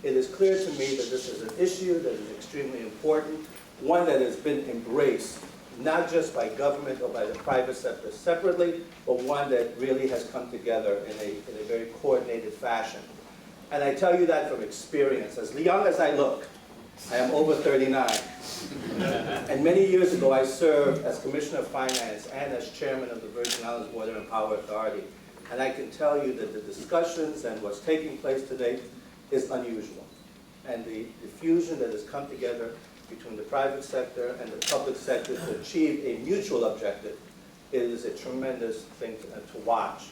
It is clear to me that this is an issue that is extremely important, one that has been embraced not just by government or by the private sector separately, but one that really has come together in a very coordinated fashion. And I tell you that from experience. As young as I look, I am over 39. And many years ago, I served as Commissioner of Finance and as Chairman of the Virgin Islands Water and Power Authority. And I can tell you that the discussions and what's taking place today is unusual. And the fusion that has come together between the private sector and the public sector to achieve a mutual objective is a tremendous thing to watch.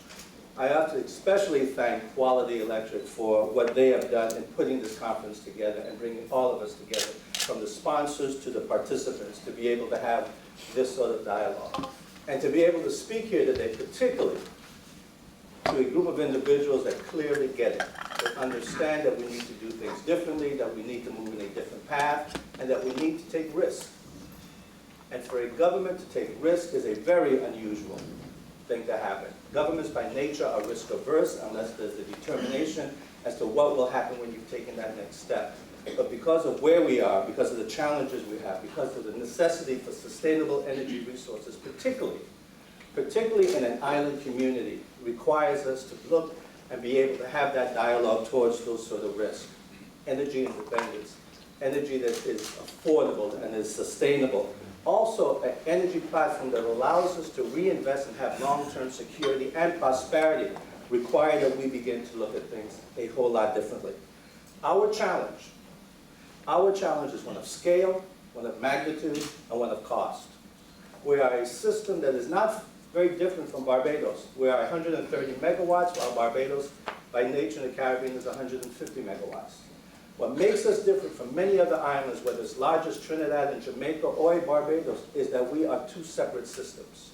I have to especially thank Quality Electric for what they have done in putting this conference together and bringing all of us together, from the sponsors to the participants, to be able to have this sort of dialogue. And to be able to speak here today, particularly to a group of individuals that clearly get it, that understand that we need to do things differently, that we need to move in a different path, and that we need to take risks. And for a government to take risk is a very unusual thing to happen. Governments by nature are risk averse unless there's a determination as to what will happen when you've taken that next step. But because of where we are, because of the challenges we have, because of the necessity for sustainable energy resources, particularly in an island community, requires us to look and be able to have that dialogue towards those sort of risks. Energy independence, energy that is affordable and is sustainable. Also, an energy platform that allows us to reinvest and have long-term security and prosperity require that we begin to look at things a whole lot differently. Our challenge is one of scale, one of magnitude, and one of cost. We are a system that is not very different from Barbados. We are 130 megawatts, while Barbados, by nature in the Caribbean, is 150 megawatts. What makes us different from many other islands, whether it's large as Trinidad and Jamaica or Barbados, is that we are two separate systems.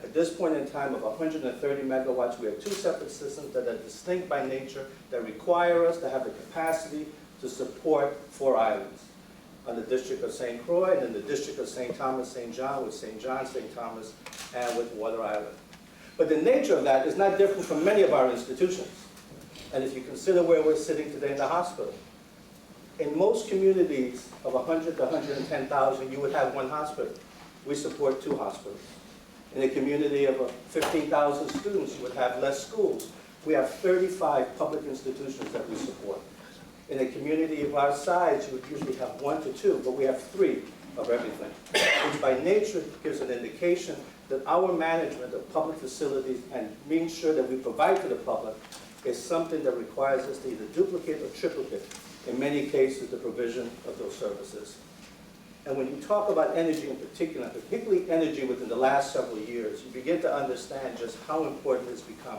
At this point in time of 130 megawatts, we have two separate systems that are distinct by nature, that require us to have the capacity to support 4 islands. On the District of St. Croix, and in the District of St. Thomas, St. John, with St. John, St. Thomas, and with Water Island. But the nature of that is not different from many of our institutions. And if you consider where we're sitting today in the hospital, in most communities of 100 to 110,000, you would have 1 hospital. We support 2 hospitals. In a community of 15,000 students, you would have less schools. We have 35 public institutions that we support. In a community of our size, you would usually have 1 to 2, but we have 3 of everything, which by nature gives an indication that our management of public facilities and being sure that we provide to the public is something that requires us to either duplicate or triplicate, in many cases, the provision of those services. And when you talk about energy in particular, particularly energy within the last several years, you begin to understand just how important it's become.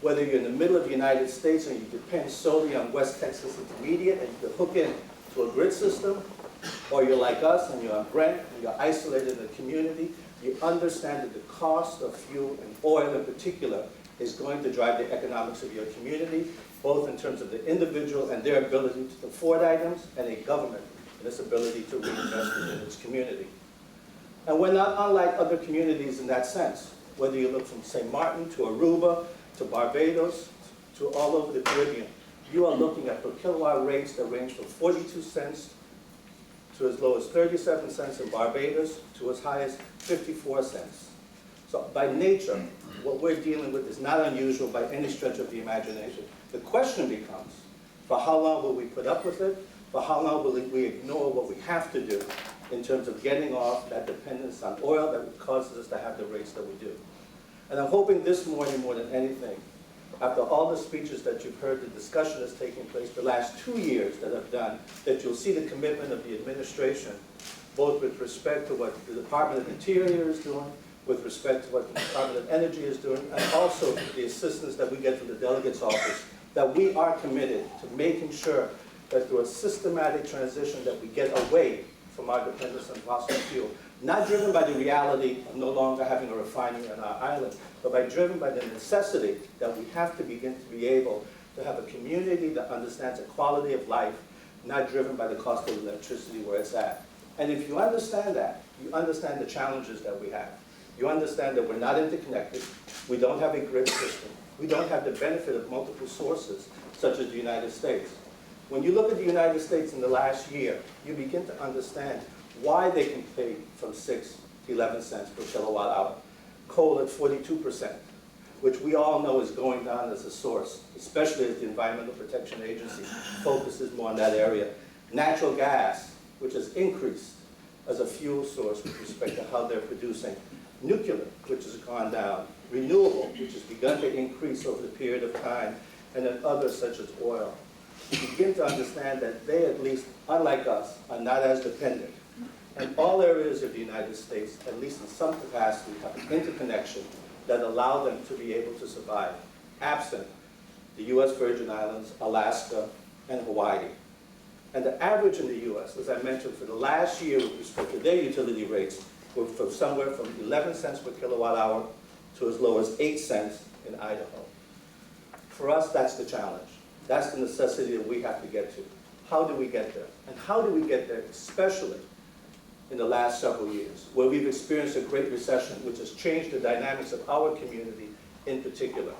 Whether you're in the middle of the United States and you depend solely on West Texas Intermediate and you can hook in to a grid system, or you're like us and you're on Brent and you're isolated in a community, you understand that the cost of fuel and oil in particular is going to drive the economics of your community, both in terms of the individual and their ability to afford items, and a government and its ability to reinvest in its community. And we're not unlike other communities in that sense. Whether you look from St. Martin to Aruba, to Barbados, to all over the Caribbean, you are looking at per kilowatt rates that range from 42 cents to as low as 37 cents in Barbados to as high as 54 cents. So by nature, what we're dealing with is not unusual by any stretch of the imagination. The question becomes, for how long will we put up with it? For how long will we ignore what we have to do in terms of getting off that dependence on oil that causes us to have the rates that we do? And I'm hoping this morning, more than anything, after all the speeches that you've heard, the discussion that's taking place the last 2 years that I've done, that you'll see the commitment of the administration, both with respect to what the Department of Interior is doing, with respect to what the Department of Energy is doing, and also the assistance that we get from the delegate's office, that we are committed to making sure that through a systematic transition that we get away from our dependence on fossil fuel, not driven by the reality of no longer having a refinery on our island, but driven by the necessity that we have to begin to be able to have a community that understands the quality of life, not driven by the cost of electricity where it's at. And if you understand that, you understand the challenges that we have. You understand that we're not interconnected, we don't have a grid system, we don't have the benefit of multiple sources, such as the United States. When you look at the United States in the last year, you begin to understand why they can pay from 6 to 11 cents per kilowatt hour. Coal at 42%, which we all know is going down as a source, especially as the Environmental Protection Agency focuses more on that area. Natural gas, which has increased as a fuel source with respect to how they're producing. Nuclear, which has gone down. Renewable, which has begun to increase over the period of time. And then others such as oil. You begin to understand that they, at least, unlike us, are not as dependent. And all areas of the United States, at least in some capacity, have an interconnection that allow them to be able to survive, absent the U.S. Virgin Islands, Alaska, and Hawaii. And the average in the U.S., as I mentioned, for the last year with respect to their utility rates, were from somewhere from 11 cents per kilowatt hour to as low as 8 cents in Idaho. For us, that's the challenge. That's the necessity that we have to get to. How do we get there? And how do we get there, especially in the last several years, where we've experienced a great recession, which has changed the dynamics of our community in particular.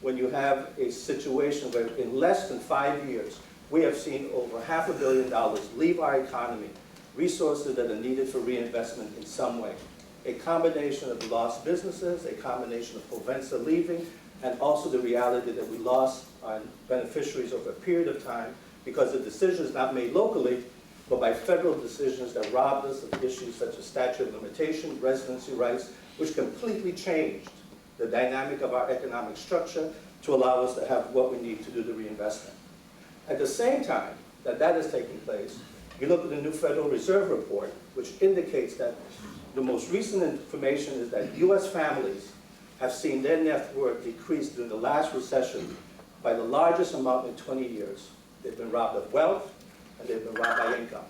When you have a situation where in less than 5 years, we have seen over $500 million leave our economy, resources that are needed for reinvestment in some way. A combination of lost businesses, a combination of Provenza leaving, and also the reality that we lost our beneficiaries over a period of time because of decisions not made locally, but by federal decisions that robbed us of issues such as statute of limitation, residency rights, which completely changed the dynamic of our economic structure to allow us to have what we need to do the reinvestment. At the same time that that is taking place, you look at the new Federal Reserve report, which indicates that the most recent information is that U.S. families have seen their net worth decrease during the last recession by the largest amount in 20 years. They've been robbed of wealth, and they've been robbed by income.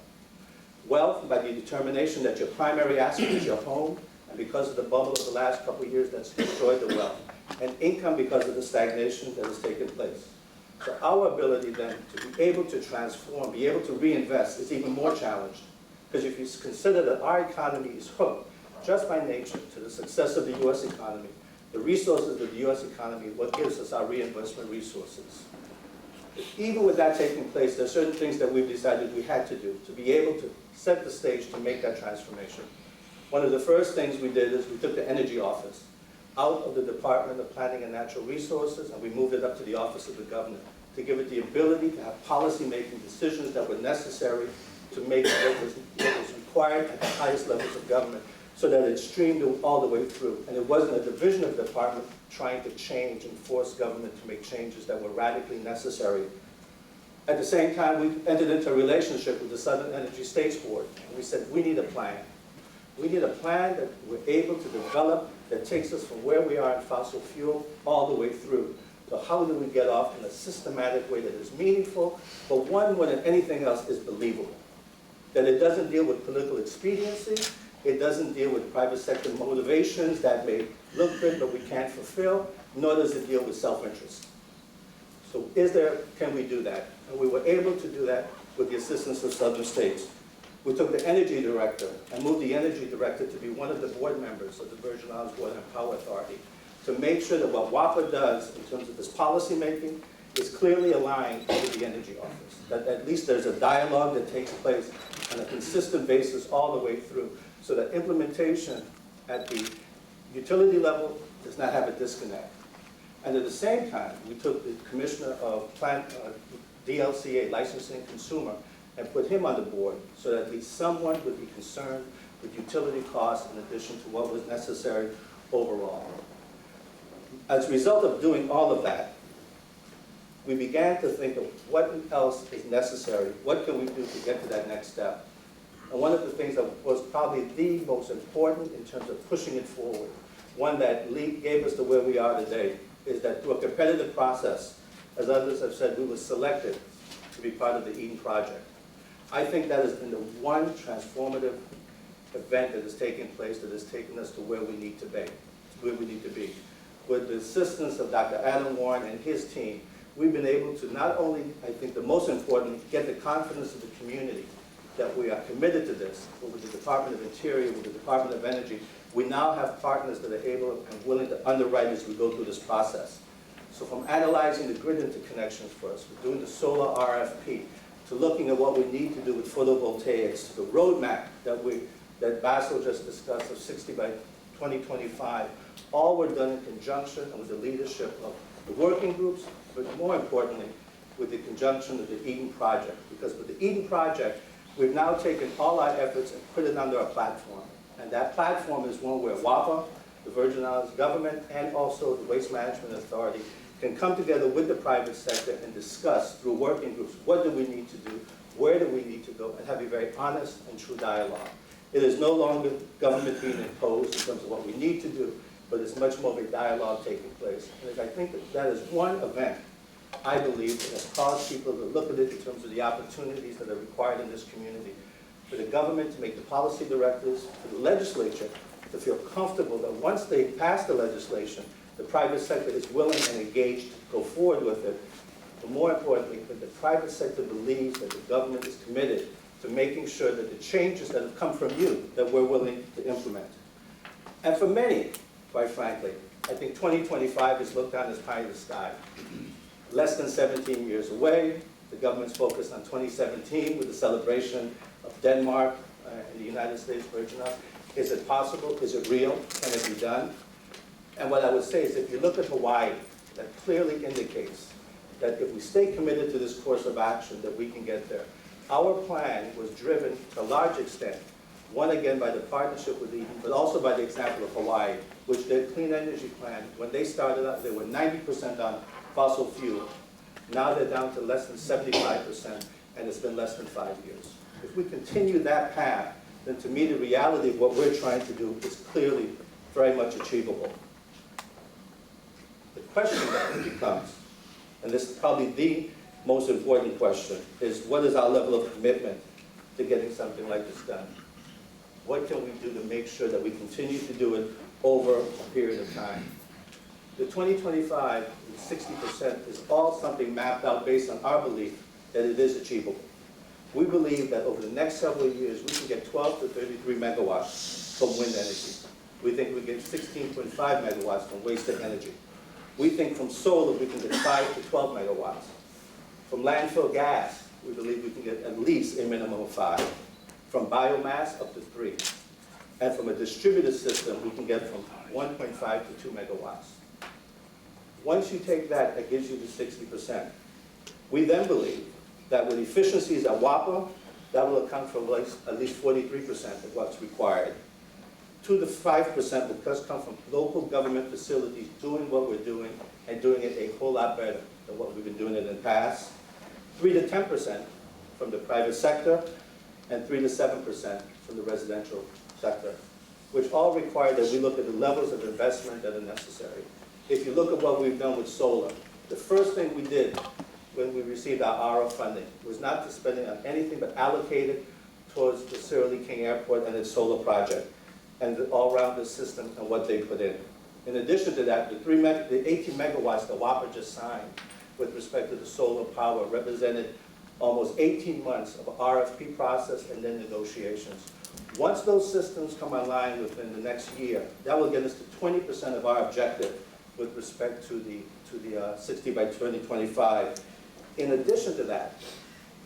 Wealth by the determination that your primary asset is your home, and because of the bubble of the last couple of years, that's destroyed the wealth. And income because of the stagnation that has taken place. So our ability then to be able to transform, be able to reinvest is even more challenged. Because if you consider that our economy is hooked, just by nature, to the success of the U.S. economy, the resources of the U.S. economy, what gives us our reinvestment resources. Even with that taking place, there are certain things that we've decided we had to do to be able to set the stage to make that transformation. One of the first things we did is we took the Energy Office out of the Department of Planning and Natural Resources, and we moved it up to the Office of the Governor to give it the ability to have policy-making decisions that were necessary to make what was required at the highest levels of government, so that it streamed all the way through. And it wasn't a division of the department trying to change and force government to make changes that were radically necessary. At the same time, we entered into a relationship with the Southern Energy States Board, and we said, we need a plan. We need a plan that we're able to develop that takes us from where we are in fossil fuel all the way through. So how do we get off in a systematic way that is meaningful, but one more than anything else is believable? That it doesn't deal with political expediency, it doesn't deal with private sector motivations that may look good but we can't fulfill, nor does it deal with self-interest. So can we do that? And we were able to do that with the assistance of Southern states. We took the energy director and moved the energy director to be one of the board members of the Virgin Islands Water and Power Authority to make sure that what WAPA does in terms of this policy making is clearly aligned with the Energy Office. That at least there's a dialogue that takes place on a consistent basis all the way through, so that implementation at the utility level does not have a disconnect. And at the same time, we took the Commissioner of DLCA, Licensing and Consumer, and put him on the board so that at least someone would be concerned with utility costs in addition to what was necessary overall. As a result of doing all of that, we began to think of what else is necessary, what can we do to get to that next step. And one of the things that was probably the most important in terms of pushing it forward, one that gave us to where we are today, is that through a competitive process, as others have said, we were selected to be part of the Eden Project. I think that has been the one transformative event that has taken place that has taken us to where we need to be. With the assistance of Dr. Adam Warren and his team, we've been able to not only, I think the most important, get the confidence of the community that we are committed to this, but with the Department of Interior, with the Department of Energy, we now have partners that are able and willing to underwrite as we go through this process. So from analyzing the grid interconnections for us, we're doing the solar RFP, to looking at what we need to do with photovoltaics, to the roadmap that Basil just discussed of 60 by 2025, all were done in conjunction and with the leadership of the working groups, but more importantly, with the conjunction of the Eden Project. Because with the Eden Project, we've now taken all our efforts and put it under a platform. And that platform is one where WAPA, the Virgin Islands government, and also the Waste Management Authority can come together with the private sector and discuss through working groups, what do we need to do, where do we need to go, and have a very honest and true dialogue. It is no longer government being imposed in terms of what we need to do, but it's much more of a dialogue taking place. And I think that is one event, I believe, that has caused people to look at it in terms of the opportunities that are required in this community. For the government to make the policy directives, for the legislature to feel comfortable that once they pass the legislation, the private sector is willing and engaged to go forward with it. But more importantly, that the private sector believes that the government is committed to making sure that the changes that have come from you, that we're willing to implement. And for many, quite frankly, I think 2025 is looked on as pie in the sky. Less than 17 years away, the government's focused on 2017 with the celebration of Denmark and the United States Virgin Islands. Is it possible? Is it real? Can it be done? And what I would say is if you look at Hawaii, that clearly indicates that if we stay committed to this course of action, that we can get there. Our plan was driven to a large extent, one again by the partnership with Eden, but also by the example of Hawaii, which their clean energy plan, when they started out, they were 90% on fossil fuel. Now they're down to less than 75%, and it's been less than 5 years. If we continue that path, then to me the reality of what we're trying to do is clearly very much achievable. The question then becomes, and this is probably the most important question, is what is our level of commitment to getting something like this done? What can we do to make sure that we continue to do it over a period of time? The 2025, 60% is all something mapped out based on our belief that it is achievable. We believe that over the next several years, we can get 12 to 33 megawatts from wind energy. We think we get 16.5 megawatts from wasted energy. We think from solar, we can get 5 to 12 megawatts. From landfill gas, we believe we can get at least a minimum of 5. From biomass, up to 3. And from a distributed system, we can get from 1.5 to 2 megawatts. Once you take that, that gives you the 60%. We then believe that with efficiencies at WAPA, that will account for at least 43% of what's required. 2 to 5% will just come from local government facilities doing what we're doing and doing it a whole lot better than what we've been doing it in the past. 3 to 10% from the private sector, and 3 to 7% from the residential sector, which all require that we look at the levels of investment that are necessary. If you look at what we've done with solar, the first thing we did when we received our RO funding was not to spend it on anything but allocate it towards the Sierra Leone King Airport and its solar project, and the all-rounder system and what they put in. In addition to that, the 18 megawatts that WAPA just signed with respect to the solar power represented almost 18 months of RFP process and then negotiations. Once those systems come online within the next year, that will get us to 20% of our objective with respect to the 60 by 2025. In addition to that,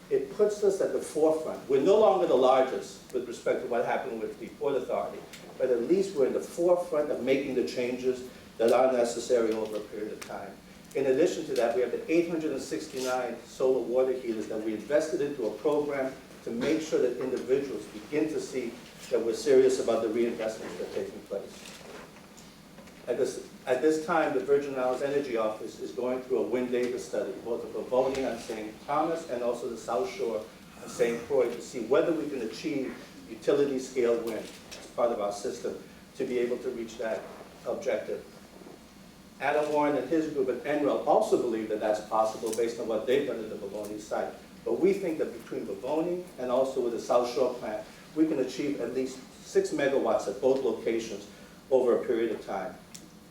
it puts us at the forefront. We're no longer the largest with respect to what happened with the Port Authority, but at least we're in the forefront of making the changes that are necessary over a period of time. In addition to that, we have the 869 solar water heaters that we invested into a program to make sure that individuals begin to see that we're serious about the reinvestments that are taking place. At this time, the Virgin Islands Energy Office is going through a wind data study, both of Bovoni on St. Thomas and also the South Shore on St. Croix, to see whether we can achieve utility scale wind as part of our system to be able to reach that objective. Adam Warren and his group at NREL also believe that that's possible based on what they've done at the Bovoni site. But we think that between Bovoni and also with the South Shore plant, we can achieve at least 6 megawatts at both locations over a period of time.